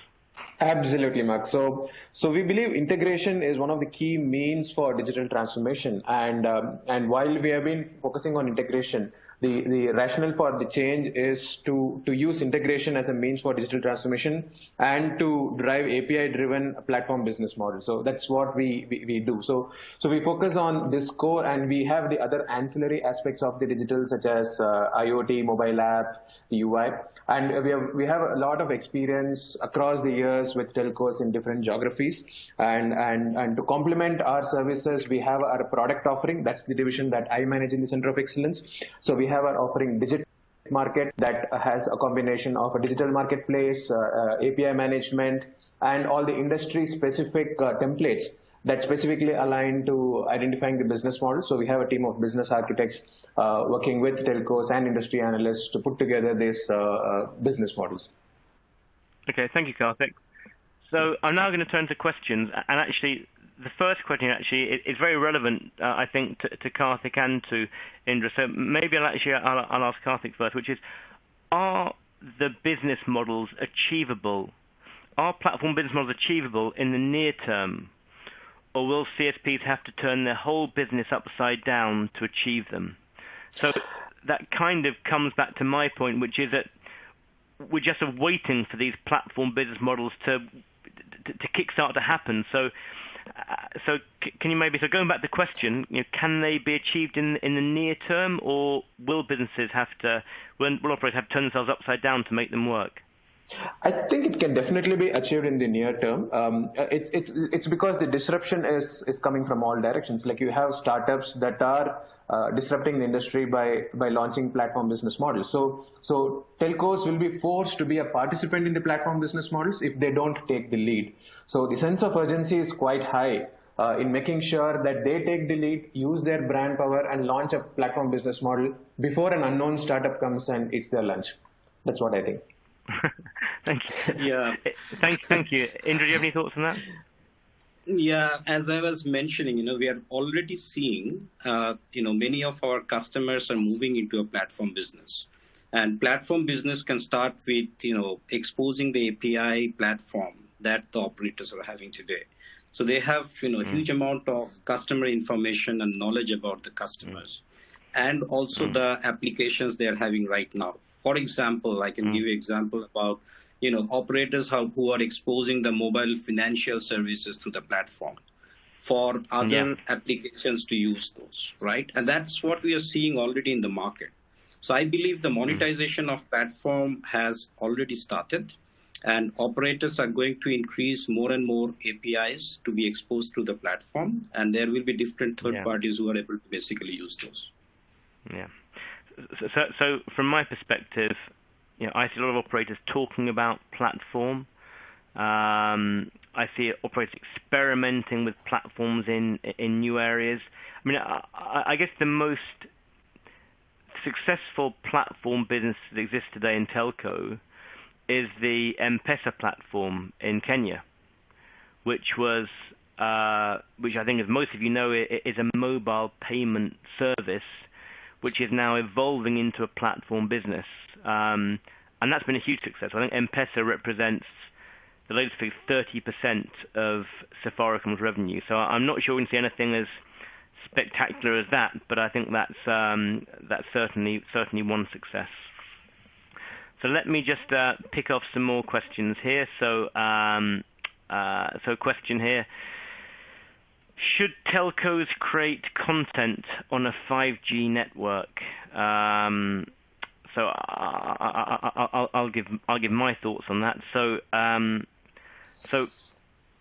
Absolutely, Mark. So we believe integration is one of the key means for digital transformation. And while we have been focusing on integration, the rationale for the change is to use integration as a means for digital transformation and to drive API-driven platform business model. So that's what we do. So we focus on this core, and we have the other ancillary aspects of the digital, such as IoT, mobile app, the UI, and we have a lot of experience across the years with telcos in different geographies, and to complement our services, we have our product offering. That's the division that I manage in the Center of Excellence. So we have our offering Digital Market that has a combination of a digital marketplace, API management, and all the industry-specific templates that specifically align to identifying the business model. So we have a team of business architects working with telcos and industry analysts to put together these business models. Okay, thank you, Karthik. So I'm now going to turn to questions, and actually, the first question is very relevant, I think, to Karthik and to Indra. So maybe I'll ask Karthik first, which is, are the business models achievable? Are platform business models achievable in the near term, or will CSPs have to turn their whole business upside down to achieve them? So that kind of comes back to my point, which is that we're just waiting for these platform business models to kickstart to happen. So can you maybe, so going back to the question, can they be achieved in the near term, or will businesses have to, will operators have to turn themselves upside down to make them work? I think it can definitely be achieved in the near term. It's because the disruption is coming from all directions. Like, you have startups that are disrupting the industry by launching platform business models. So telcos will be forced to be a participant in the platform business models if they don't take the lead. So the sense of urgency is quite high in making sure that they take the lead, use their brand power, and launch a platform business model before an unknown startup comes and eats their lunch. That's what I think. Thank you. Yeah. Thank you. Indra, do you have any thoughts on that? Yeah, as I was mentioning, we are already seeing, many of our customers are moving into a platform business. And platform business can start with, exposing the API platform that the operators are having today. So they have, a huge amount of customer information and knowledge about the customers. And also the applications they are having right now. For example, I can give you an example about, operators who are exposing the mobile financial services to the platform for other applications to use those, right? And that's what we are seeing already in the market. So I believe the monetization of platform has already started, and operators are going to increase more and more APIs to be exposed to the platform, and there will be different third parties who are able to basically use those. Yeah. So from my perspective, I see a lot of operators talking about platform. I see operators experimenting with platforms in new areas. I mean, I guess the most successful platform business that exists today in telco is the Mpesa platform in Kenya, which I think, as most of you know, is a mobile payment service, which is now evolving into a platform business. And that's been a huge success. I think Mpesa represents, the latest figure, 30% of Safaricom's revenue. So I'm not sure we can see anything as spectacular as that, but I think that's certainly one success. So let me just pick off some more questions here. So question here. Should telcos create content on a 5G network? So I'll give my thoughts on that. So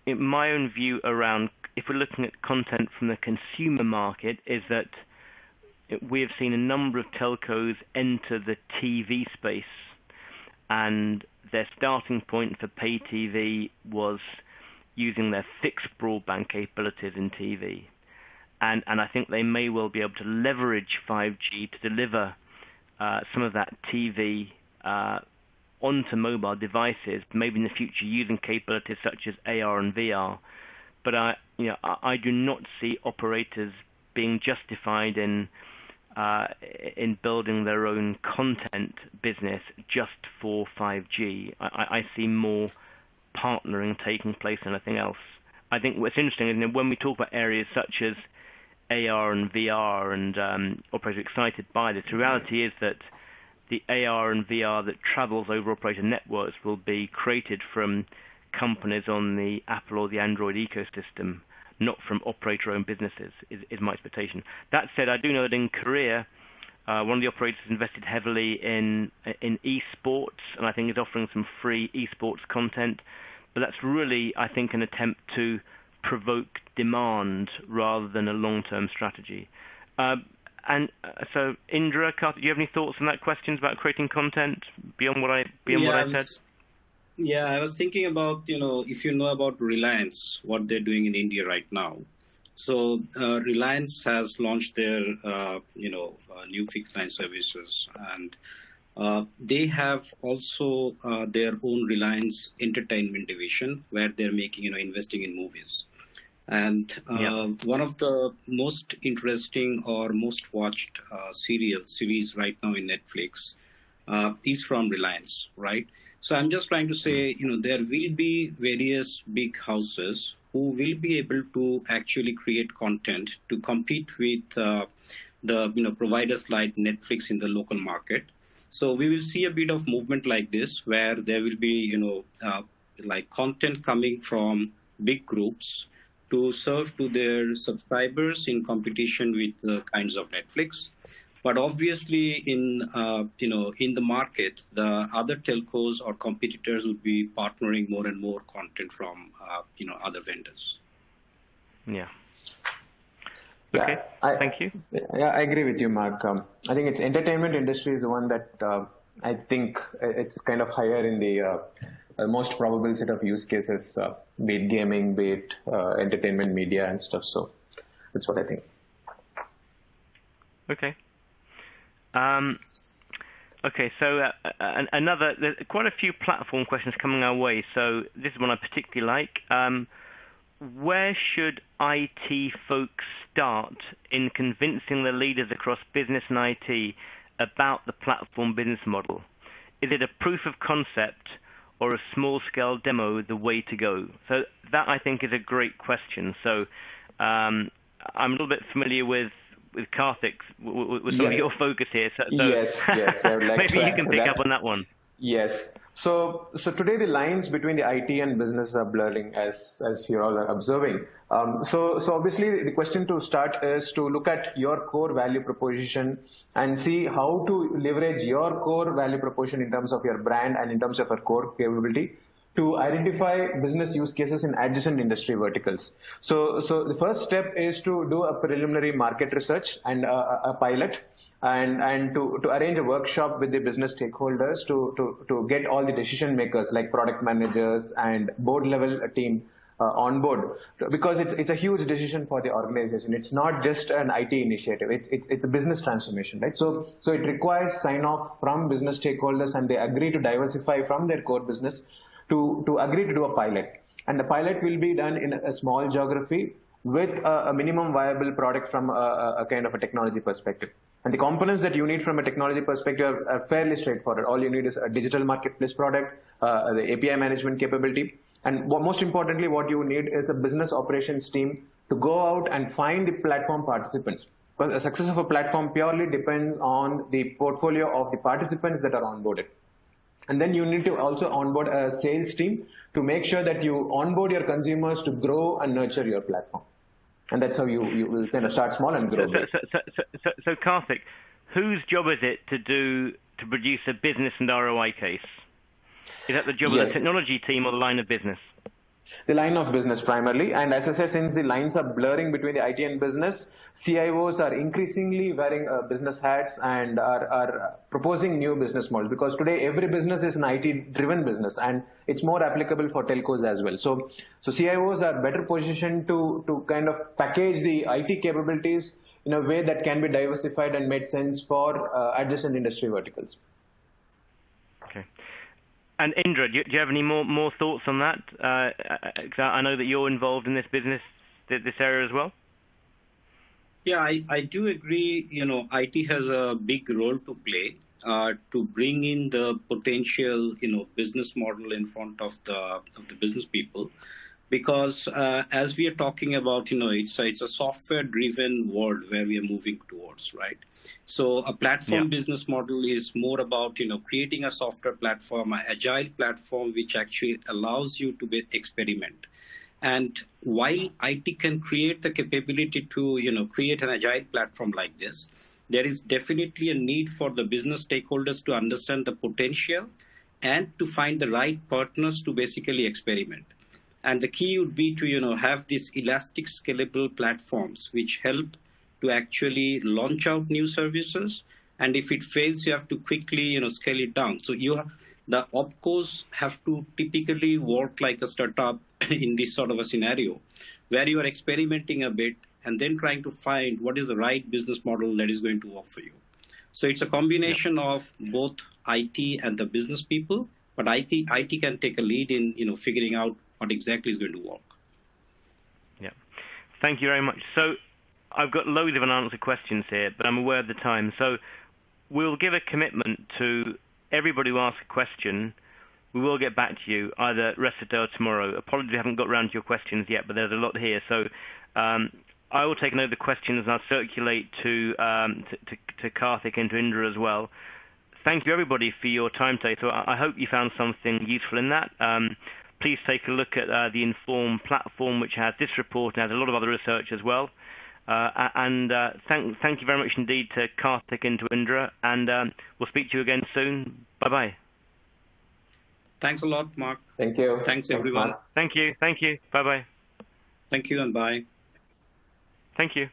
in my own view around, if we're looking at content from the consumer market, is that we have seen a number of telcos enter the TV space, and their starting point for pay TV was using their fixed broadband capabilities in TV. And I think they may well be able to leverage 5G to deliver some of that TV onto mobile devices, maybe in the future using capabilities such as AR and VR. But I do not see operators being justified in building their own content business just for 5G. I see more partnering taking place than anything else. I think what's interesting is when we talk about areas such as AR and VR, and operators are excited by this. The reality is that the AR and VR that travels over operator networks will be created from companies on the Apple or the Android ecosystem, not from operator-owned businesses, is my expectation. That said, I do know that in Korea, one of the operators invested heavily in esports, and I think is offering some free esports content. But that's really, I think, an attempt to provoke demand rather than a long-term strategy. So, Indra, Karthik, do you have any thoughts on that? Questions about creating content beyond what I said? Yeah, I was thinking about, if you know about Reliance, what they're doing in India right now. So Reliance has launched their, new fixed line services, and they have also their own Reliance Entertainment division where they're making, investing in movies. And one of the most interesting or most watched series right now in Netflix is from Reliance, right? So I'm just trying to say, there will be various big houses who will be able to actually create content to compete with the providers like Netflix in the local market. So we will see a bit of movement like this, where there will be, like content coming from big groups to serve to their subscribers in competition with the kinds of Netflix. But obviously, in the market, the other telcos or competitors would be partnering more and more content from other vendors. Yeah. Okay. Thank you. Yeah, I agree with you, Mark. I think entertainment industry is the one that I think it's kind of higher in the most probable set of use cases, be it gaming, be it entertainment media and stuff. So that's what I think. Okay. So there's quite a few platform questions coming our way. So this is one I particularly like. Where should IT folks start in convincing the leaders across business and IT about the platform business model? Is it a proof of concept or a small-scale demo the way to go? So that, I think, is a great question. So I'm a little bit familiar with Karthik, with sort of your focus here. So yes, I would like maybe you can pick up on that one. Yes. So today the lines between the IT and business are blurring, as you all are observing. So obviously the question to start is to look at your core value proposition and see how to leverage your core value proposition in terms of your brand and in terms of your core capability to identify business use cases in adjacent industry verticals. So the first step is to do a preliminary market research and a pilot, and to arrange a workshop with the business stakeholders to get all the decision makers like product managers and board level team on board, because it's a huge decision for the organization. It's not just an IT initiative. It's a business transformation, right? So it requires sign off from business stakeholders, and they agree to diversify from their core business to agree to do a pilot. And the pilot will be done in a small geography with a minimum viable product from a kind of a technology perspective. And the components that you need from a technology perspective are fairly straightforward. All you need is a digital marketplace product, the API management capability, and most importantly, what you need is a business operations team to go out and find the platform participants. Because the success of a platform purely depends on the portfolio of the participants that are onboarded. And then you need to also onboard a sales team to make sure that you onboard your consumers to grow and nurture your platform. And that's how you will kind of start small and grow big. So Karthik, whose job is it to produce a business and ROI case? Is that the job of the technology team or the line of business? The line of business primarily. And as I said, since the lines are blurring between the IT and business, CIOs are increasingly wearing business hats and are proposing new business models, because today every business is an IT driven business, and it's more applicable for telcos as well. So CIOs are better positioned to kind of package the IT capabilities in a way that can be diversified and made sense for adjacent industry verticals. Okay. And Indra, do you have any more thoughts on that? I know that you're involved in this business, this area as well. Yeah, I do agree. IT has a big role to play to bring in the potential, business model in front of the business people. because as we are talking about, it's a software-driven world where we are moving towards, right? So a platform business model is more about, creating a software platform, an agile platform, which actually allows you to experiment. And while IT can create the capability to, create an agile platform like this, there is definitely a need for the business stakeholders to understand the potential and to find the right partners to basically experiment. And the key would be to, have these elastic scalable platforms which help to actually launch out new services. And if it fails, you have to quickly, scale it down. So the opcos have to typically work like a startup in this sort of a scenario where you are experimenting a bit and then trying to find what is the right business model that is going to work for you. So it's a combination of both IT and the business people, but IT can take a lead in, figuring out what exactly is going to work. Yeah. Thank you very much. So I've got loads of unanswered questions here, but I'm aware of the time. So we'll give a commitment to everybody who asks a question. We will get back to you either rest of the day or tomorrow. Apologies I haven't got around to your questions yet, but there's a lot here. So I will take note of the questions and I'll circulate to Karthik and to Indra as well. Thank you everybody for your time today. So I hope you found something useful in that. Please take a look at the Inform platform, which has this report and has a lot of other research as well. Thank you very much indeed to Karthik and to Indra, and we'll speak to you again soon. Bye-bye. Thanks a lot, Mark. Thank you. Thanks everyone. Thank you. Bye-bye. Thank you and bye. Thank you.